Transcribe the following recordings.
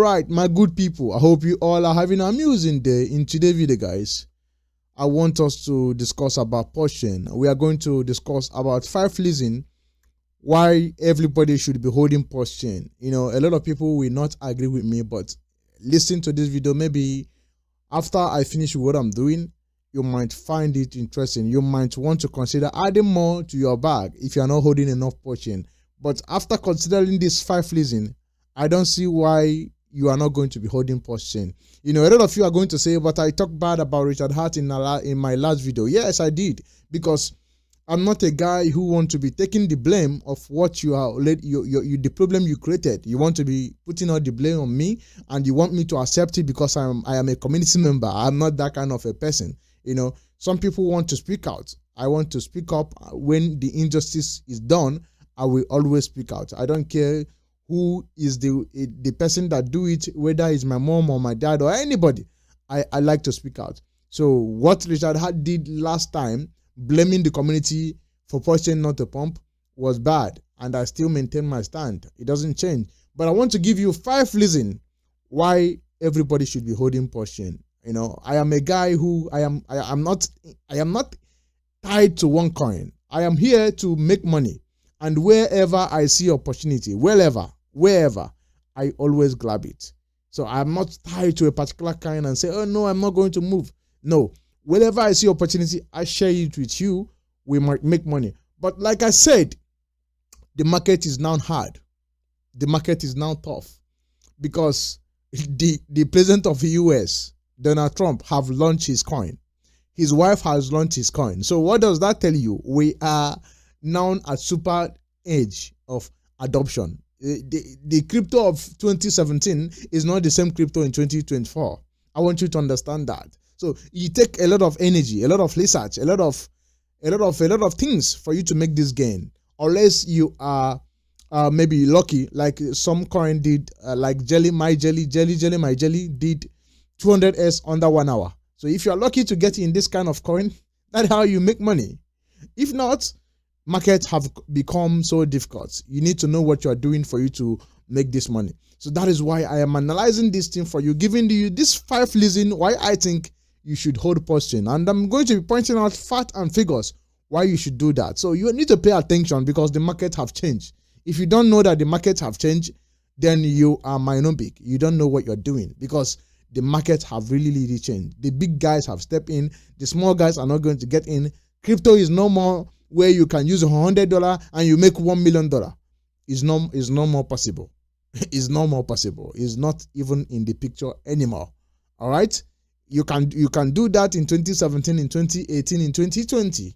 right, my good people, I hope you all are having an amusing day. In today's video, guys, I want us to discuss about PULSECHAIN. We are going to discuss about 5 reasons why everybody should be holding PULSECHAIN. You know, a lot of people will not agree with me, but listen to this video. Maybe after I finish what I'm doing, you might find it interesting. You might want to consider adding more to your bag if you are not holding enough PULSECHAIN. But after considering these 5 reasons, I don't see why you are not going to be holding PULSECHAIN. You know, a lot of you are going to say, but I talked bad about Richard Heart in my last video. Yes, I did, because I'm not a guy who wants to be taking the blame of what you are, the problem you created. You want to be putting all the blame on me, and you want me to accept it because I am a community member. I'm not that kind of a person. You know, some people want to speak out. I want to speak up when the injustice is done. I will always speak out. I don't care who is the person that do it, whether it's my mom or my dad or anybody. I like to speak out. So what Richard Hart did last time, blaming the community for PULSECHAIN not to pump, was bad, and I still maintain my stand. It doesn't change. But I want to give you 5 reasons why everybody should be holding PULSECHAIN. You know, I am a guy who I am not tied to one coin. I am here to make money, and wherever I see opportunity, wherever, I always grab it. So I'm not tied to a particular kind and say, oh no, I'm not going to move. No, wherever I see opportunity, I share it with you. We might make money. But like I said, the market is now hard. The market is now tough, because the president of the US, Donald Trump, have launched his coin. His wife has launched his coin. So what does that tell you? We are now at super age of adoption. The crypto of 2017 is not the same crypto in 2024. I want you to understand that. So you take a lot of energy, a lot of research, a lot of things for you to make this gain. Unless you are maybe lucky, like some coin did, like my jelly did 200s under 1 hour. So if you are lucky to get in this kind of coin, that's how you make money. If not, markets have become so difficult. You need to know what you are doing for you to make this money. So that is why I am analyzing this thing for you, giving you this 5 reasons why I think you should hold PULSECHAIN. And I'm going to be pointing out facts and figures why you should do that. So you need to pay attention, because the market have changed. If you don't know that the markets have changed, then you are myopic. You don't know what you're doing, because the market have really changed. The big guys have stepped in. The small guys are not going to get in. Crypto is no more where you can use $100 and you make $1 million. It's no more possible. It's no more possible. It's not even in the picture anymore. All right, you can do that in 2017, in 2018, in 2020.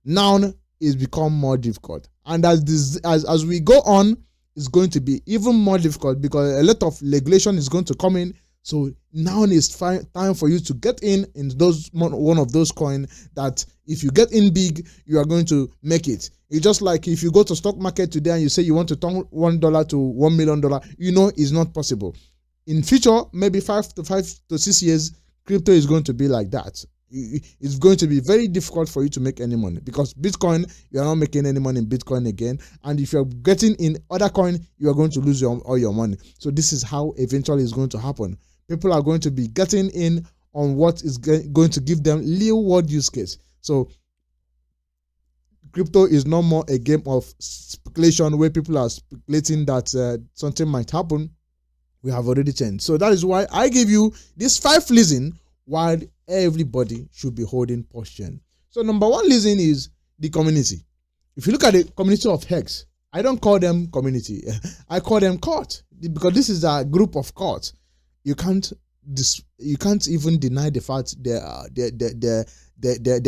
Now it's become more difficult, and as we go on, it's going to be even more difficult, because a lot of regulation is going to come in. So now it's time for you to get in those one of those coins that if you get in big, you are going to make it. It's just like if you go to stock market today and you say you want to turn $1 to $1 million, you know it's not possible. In future, maybe 5 to 6 years, crypto is going to be like that. It's going to be very difficult for you to make any money, because Bitcoin, you are not making any money in Bitcoin again. And if you're getting in other coin, you are going to lose all your money. So this is how eventually it's going to happen. People are going to be getting in on what is going to give them real world use case. So crypto is no more a game of speculation where people are speculating that something might happen. We have already changed. So that is why I give you this 5 reasons why everybody should be holding PULSECHAIN. So number 1 reason is the community. If you look at the community of Hex, I don't call them community. I call them court, because this is a group of court. You can't even deny the fact their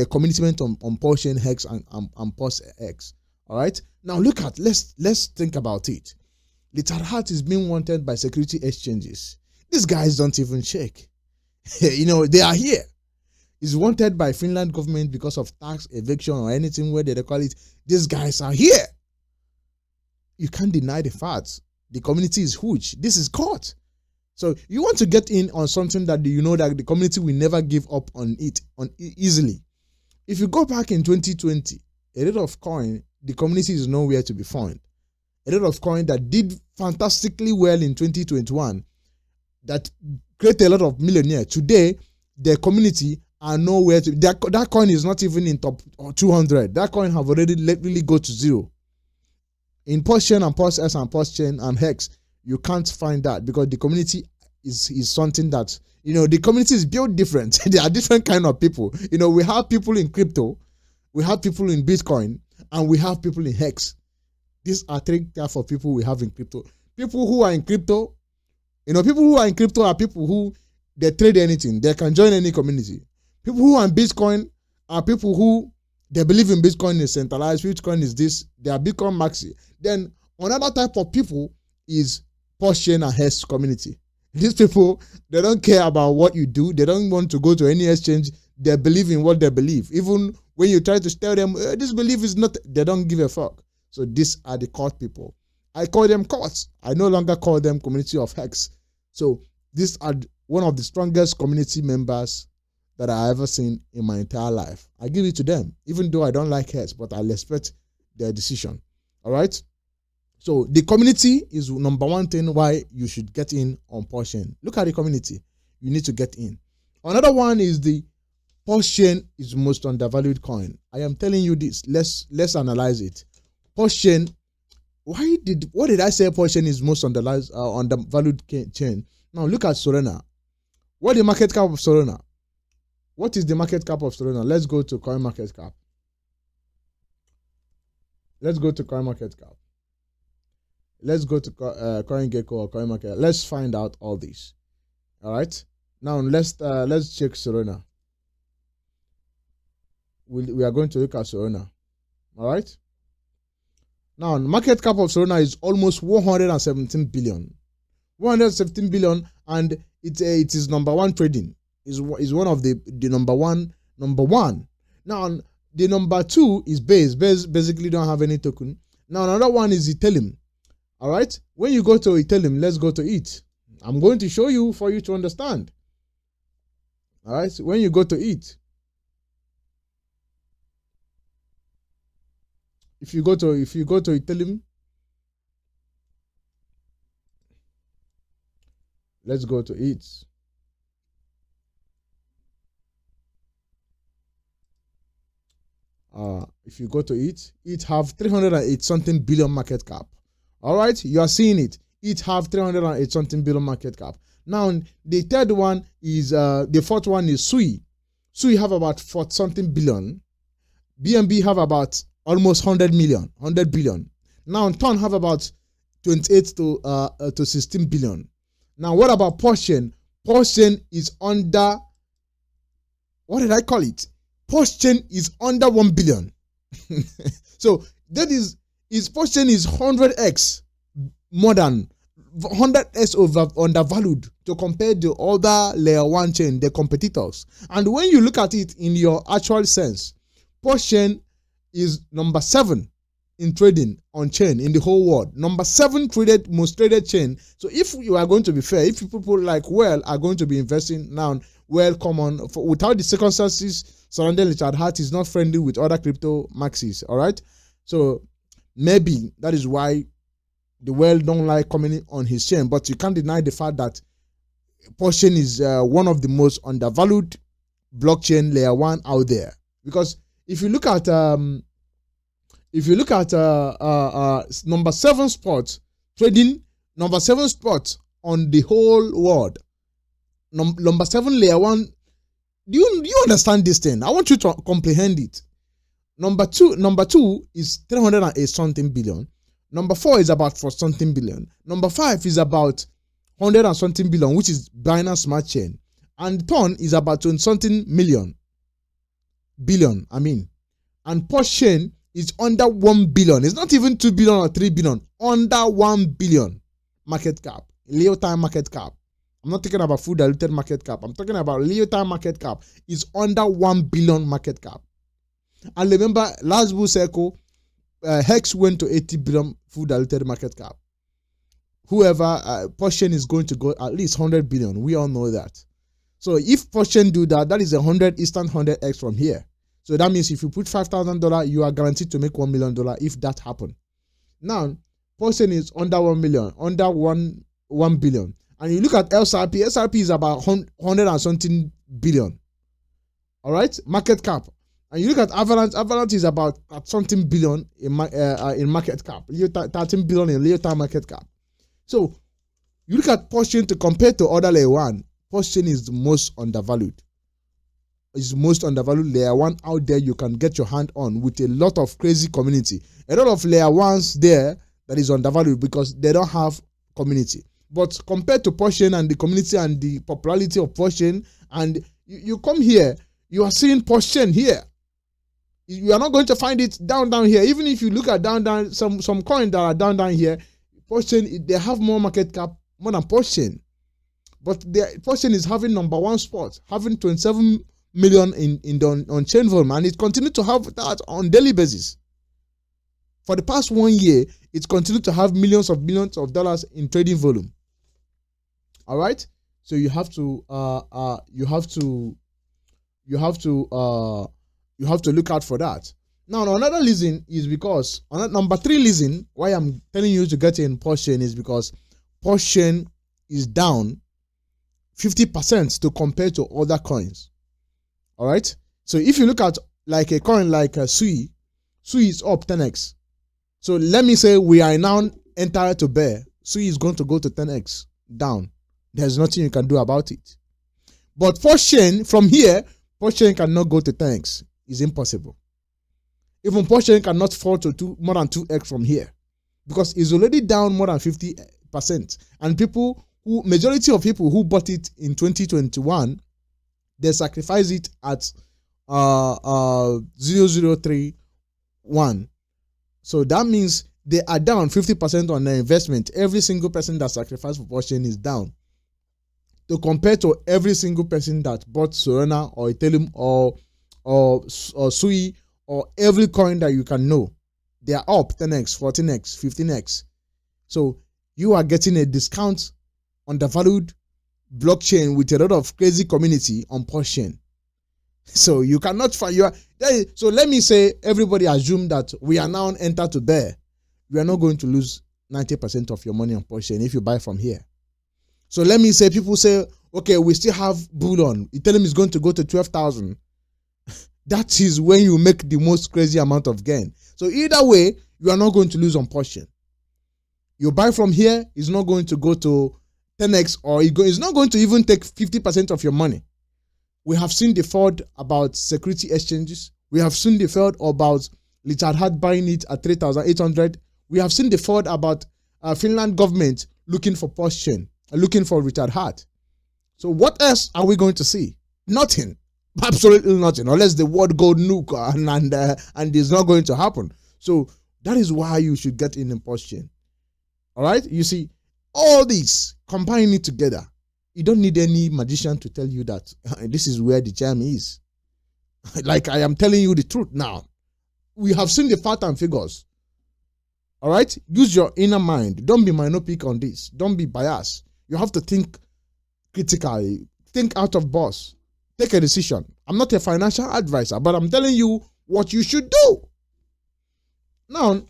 commitment on PULSECHAIN, Hex, and PULSEX. All right. Now let's think about it. Richard Hart is being wanted by security exchanges. These guys don't even check. You know, they are here. He's wanted by Finland government because of tax evasion or anything where they call it. These guys are here. You can't deny the facts. The community is huge. This is court. So you want to get in on something that you know that the community will never give up on it easily. If you go back in 2020, a lot of coin, the community is nowhere to be found. A lot of coin that did fantastically well in 2021 that create a lot of millionaires. Today, their community are nowhere to, that coin is not even in top 200. That coin have already literally go to zero. In PULSECHAIN and PULSES and PULSECHAIN and HEX, you can't find that because the community is something that, the community is built different. There are different kind of people. We have people in crypto, we have people in Bitcoin, and we have people in HEX. These are three types of people we have in crypto. People who are in crypto, people who are in crypto are people who they trade anything. They can join any community. People who are in Bitcoin are people who they believe in Bitcoin is centralized. Bitcoin is this. They are Bitcoin maxi. Then another type of people is PULSECHAIN and HEX community. These people, they don't care about what you do. They don't want to go to any exchange. They believe in what they believe. Even when you try to tell them, this belief is not, they don't give a fuck. So these are the cult people. I call them cults. I no longer call them community of HEX. So these are one of the strongest community members that I ever seen in my entire life. I give it to them, even though I don't like HEX, but I respect their decision. All right. So the community is number one thing why you should get in on PULSECHAIN. Look at the community. You need to get in. Another one is the PULSECHAIN is the most undervalued coin. I am telling you this. Let's analyze it. PULSECHAIn. What did I say? PULSECHAIn is most undervalued chain. Now look at Solana. What is the market cap of Solana? What is the market cap of Solana? Let's go to CoinMarketCap. Let's go to CoinMarketCap. Let's go to CoinGecko or CoinMarket. Let's find out all this. All right. Now let's check Solana. We are going to look at Solana. All right. Now market cap of Solana is almost 117 billion. 117 billion, and it is number one trading. Is one of the number one. Now the number two is Base. Base basically don't have any token. Now another one is Ethereum. All right. When you go to Ethereum, let's go to it. I'm going to show you for you to understand. All right. So when you go to it, if you go to Ethereum, let's go to it. If you go to it have 308 something billion market cap. All right, you are seeing it. It have 308 something billion market cap. Now the third one is the fourth one is Sui. Sui have about 40 something billion. BNB have about almost 100 billion. Now TON have about 28 to 16 billion. Now what about PULSECHAIn? PULSECHAIn is under, what did I call it? PULSECHAIn is under 1 billion. So that is PULSECHAIn is 100x more than 100x undervalued to compare the other layer 1 chain, the competitors. And when you look at it in your actual sense, PULSECHAIn is number 7 in trading on chain in the whole world. Number 7 most traded chain. So if you are going to be fair, if people like Well are going to be investing now, Well, come on, without the circumstances surrounding Richard Hart is not friendly with other crypto maxis. All right. So maybe that is why the Well don't like coming on his chain, but you can't deny the fact that PULSECHAIn is one of the most undervalued blockchain layer 1 out there. Because if you look at number 7 spot trading, number 7 spot on the whole world, number 7 layer 1. Do you understand this thing? I want you to comprehend it. Number two is 308 something billion. Number 4 is about 4 something billion. Number 5 is about 100 and something billion, which is Binance Smart Chain. And TON is about 20 something billion. And PULSECHAIn is under 1 billion. It's not even 2 billion or 3 billion. Under 1 billion market cap. Real-time market cap. I'm not talking about full diluted market cap. I'm talking about real-time market cap. Is under 1 billion market cap. And remember, last bull cycle, HEX went to 80 billion full diluted market cap. Whoever, PULSECHAIn is going to go at least 100 billion. We all know that. So if PULSECHAIn do that, that is 100 instant 100x from here. So that means if you put $5,000, you are guaranteed to make $1 million if that happen. Now, PULSECHAIn is under 1 million, under 1 billion. And you look at SRP is about 100 and something billion. All right, market cap. And you look at Avalanche is about something billion in market cap, 13 billion in real-time market cap. So you look at PULSECHAIN to compare to other layer one, PULSECHAIN is the most undervalued. It's the most undervalued layer one out there you can get your hand on with a lot of crazy community. A lot of layer ones there that is undervalued because they don't have community. But compared to PULSECHAIN and the community and the popularity of PULSECHAIN, and you come here, you are seeing PULSECHAIN here. You are not going to find it down here. Even if you look at down, some coins that are down here, PULSECHAIN, they have more market cap, more than PULSECHAIN. But PULSECHAIN is having number one spot, having 27 million on chain volume, and it continued to have that on daily basis. For the past 1 year, it's continued to have millions of dollars in trading volume. All right, so you have to look out for that. Now, another reason is because number 3 reason why I'm telling you to get in PULSECHAIN is because PULSECHAIN is down 50% to compare to other coins. All right, so if you look at like a coin like SUI is up 10x. So let me say we are now entered to bear. SUI is going to go to 10x down. There's nothing you can do about it. But PULSECHAIN, from here, PULSECHAIN cannot go to 10x. It's impossible. Even PULSECHAIN cannot fall to more than 2x from here because it's already down more than 50%. And majority of people who bought it in 2021, they sacrifice it at 0031. So that means they are down 50% on their investment. Every single person that sacrificed for PULSECHAIN is down. To compare to every single person that bought Solana or Ethereum or SUI or every coin that you can know, they are up 10x, 14x, 15x. So you are getting a discount on the valued blockchain with a lot of crazy community on PULSECHAIN. So you cannot find so let me say everybody assume that we are now entered to bear. You are not going to lose 90% of your money on PULSECHAIN if you buy from here. So let me say people say, okay, we still have bull on. Ethereum is going to go to 12,000. That is when you make the most crazy amount of gain. So either way, you are not going to lose on PULSECHAIN. You buy from here, it's not going to go to 10x or it's not going to even take 50% of your money. We have seen the fraud about security exchanges. We have seen the fraud about Richard Hart buying it at 3,800. We have seen the fraud about Finland government looking for PULSECHAIN, looking for Richard Hart. So what else are we going to see? Nothing. Absolutely nothing, unless the world go nuke and it's not going to happen. So that is why you should get in PULSECHAIN. All right, you see, all these, combine it together. You don't need any magician to tell you that this is where the gem is. Like I am telling you the truth now. We have seen the fact and figures. All right, use your inner mind. Don't be myopic on this. Don't be biased. You have to think critically. Think out of box. Take a decision. I'm not a financial advisor, but I'm telling you what you should do. Now,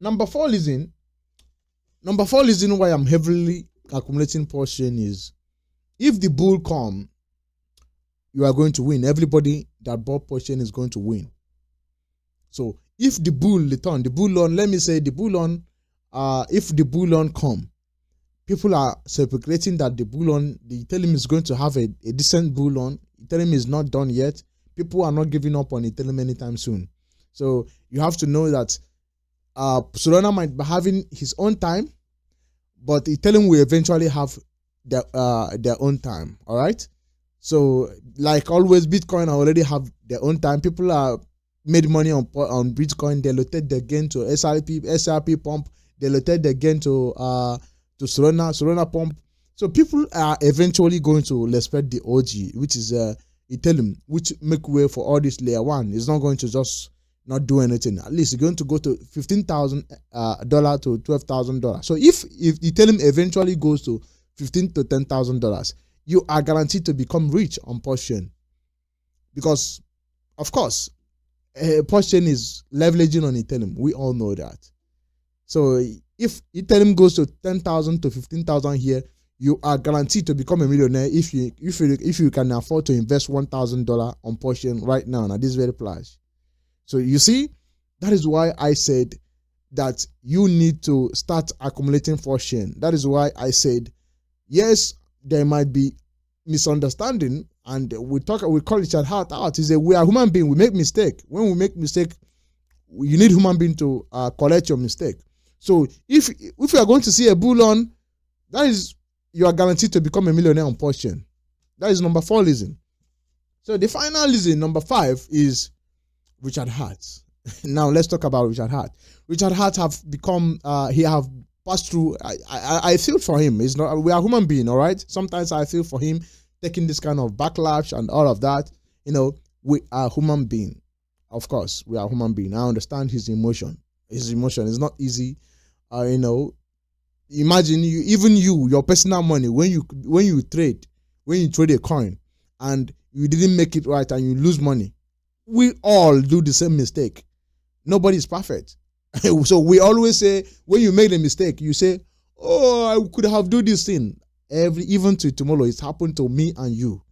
number four reason why I'm heavily accumulating PULSECHAIN is if the bull come, you are going to win. Everybody that bought PULSECHAIN is going to win. So if the bull return, the bull on, let me say the bull on, if the bull on come, people are speculating that the bull on, the Ethereum is going to have a decent bull on. Ethereum is not done yet. People are not giving up on Ethereum anytime soon. So you have to know that Solana might be having his own time, but Ethereum will eventually have their own time. All right. So like always, Bitcoin already have their own time. People are made money on Bitcoin. They rotate their gain to SRP pump. They rotate their gain to Solana pump. So people are eventually going to respect the OG, which is Ethereum, which make way for all this layer one. It's not going to just not do anything. At least it's going to go to $15,000 to $12,000. So if Ethereum eventually goes to $15,000 to $10,000, you are guaranteed to become rich on PULSECHAIN, because of course PULSECHAin is leveraging on Ethereum. We all know that. So if Ethereum goes to 10,000 to 15,000 here, you are guaranteed to become a millionaire if you can afford to invest $1,000 on portion right now at this very price. So you see, that is why I said that you need to start accumulating portion. That is why I said, yes, there might be misunderstanding, and we call each other out. Is that we are human beings. We make mistake. When we make mistake, you need human being to correct your mistake. So if you are going to see a bull on, that is, you are guaranteed to become a millionaire on portion. That is number 4 reason. So the final reason, number 5, is Richard Hart. Now let's talk about Richard Hart. Richard Hart have become he have passed through. I feel for him. It's not, we are human being, all right. Sometimes I feel for him taking this kind of backlash and all of that. You know, we are human being. Of course, we are human being. I understand his emotion. His emotion is not easy. You know, imagine your personal money, when you trade a coin and you didn't make it right and you lose money. We all do the same mistake. Nobody is perfect. So we always say, when you make a mistake, you say, oh, I could have done this thing. Even to tomorrow, it's happened to me and you.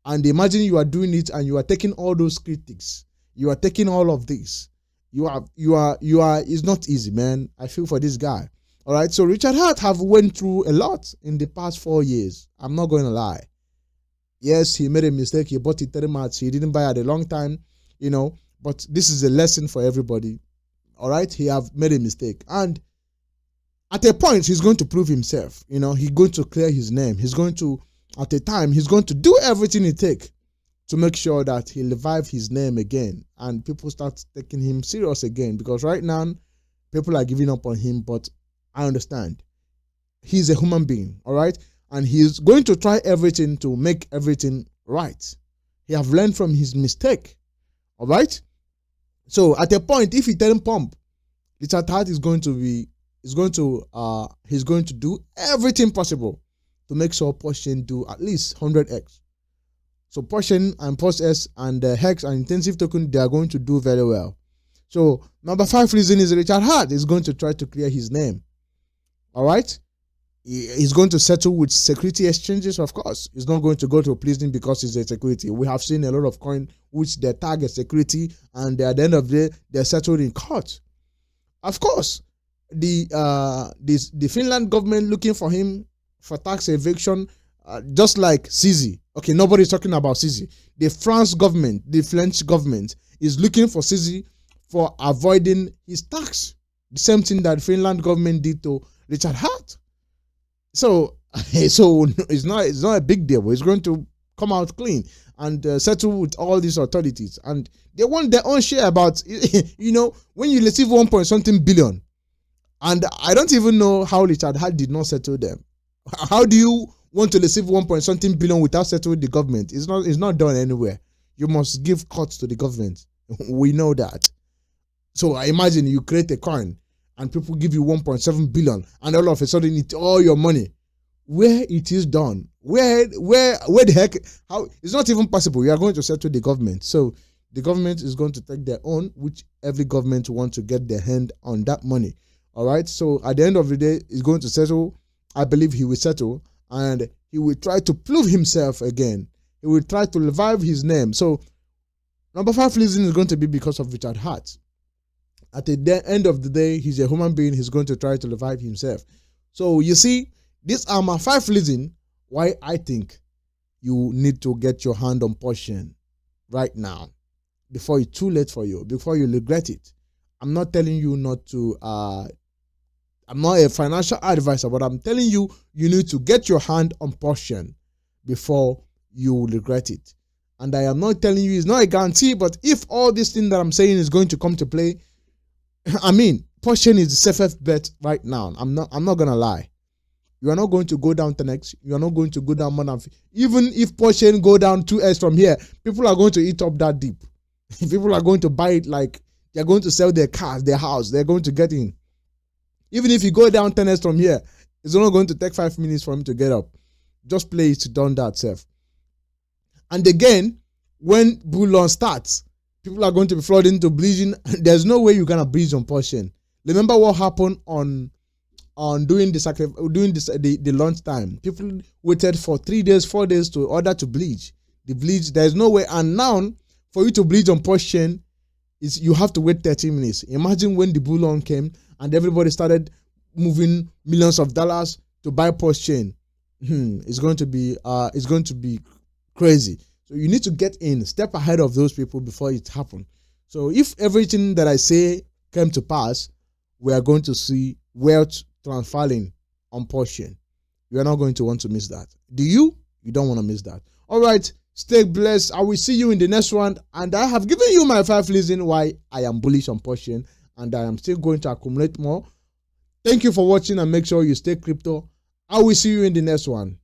And imagine you are doing it and you are taking all those critics. You are taking all of this. It's not easy, man. I feel for this guy. All right. So Richard Hart have went through a lot in the past 4 years. I'm not going to lie. Yes, he made a mistake. He bought TITANX. He didn't buy at a long time, you know, but this is a lesson for everybody. All right. He have made a mistake. And at a point, he's going to prove himself. You know, he's going to clear his name. He's going to, at a time, he's going to do everything it takes to make sure that he revive his name again. And people start taking him serious again. Because right now, people are giving up on him. But I understand. He's a human being. All right. And he's going to try everything to make everything right. He have learned from his mistake. All right. So at a point, if he doesn't pump, Richard Hart is going to do everything possible to make sure portion do at least 100x. So portion and POS and hex and intensive token, they are going to do very well. So number 5 reason is Richard Hart is going to try to clear his name. All right. He's going to settle with security exchanges, of course. He's not going to go to prison because it's a security. We have seen a lot of coin which they target security, and at the end of the day, they're settled in court. Of course, the Finland government looking for him for tax evasion, just like CZ. Okay, nobody's talking about CZ. The French government is looking for CZ for avoiding his tax. The same thing that Finland government did to Richard Hart. So it's not a big deal. It's going to come out clean and settle with all these authorities, and they want their own share. About you know, when you receive 1 point something billion, and I don't even know how Richard Hart did not settle them. How do you want to receive 1 point something billion without settling the government? It's not done anywhere. You must give cuts to the government. We know that. So I imagine you create a coin and people give you 1.7 billion, and all of a sudden it's all your money. Where it is done? Where the heck? How? It's not even possible. You are going to settle the government. So the government is going to take their own, which every government wants to get their hand on that money. All right. So at the end of the day, he's going to settle. I believe he will settle, and he will try to prove himself again. He will try to revive his name. So number 5 reason is going to be because of Richard Hart. At the end of the day, he's a human being. He's going to try to revive himself. So you see, these are my 5 reasons why I think you need to get your hand on portion right now, before it's too late for you, before you regret it. I'm not telling you not to, I'm not a financial advisor, but I'm telling you, you need to get your hand on portion before you regret it. And I am not telling you, it's not a guarantee, but if all this thing that I'm saying is going to come to play, I mean, portion is the safest bet right now. I'm not gonna lie. You are not going to go down TITANX. You are not going to go down more than, even if portion go down 2x from here, people are going to eat up that deep. People are going to buy it, like they're going to sell their cars, their house. They're going to get in. Even if you go down 10x from here, it's only going to take 5 minutes for him to get up. Just play it down that self. And again, when bull run starts, people are going to be flooding to bleeding. There's no way you're gonna breeze on portion. Remember what happened on on doing the launch time. People waited for 3 days, 4 days to order to bleach. The bleach, there's no way. And now, for you to bleach on PULSECHAin, you have to wait 30 minutes. Imagine when the bull run came and everybody started moving millions of dollars to buy PULSECHAin. It's going to be crazy. So you need to get in, step ahead of those people before it happens. So if everything that I say came to pass, we are going to see wealth transferring on PULSECHAin. You are not going to want to miss that. Do you? You don't want to miss that. All right. Stay blessed. I will see you in the next one. And I have given you my 5 reasons why I am bullish on PULSECHAin, and I am still going to accumulate more. Thank you for watching, and make sure you stay crypto. I will see you in the next one.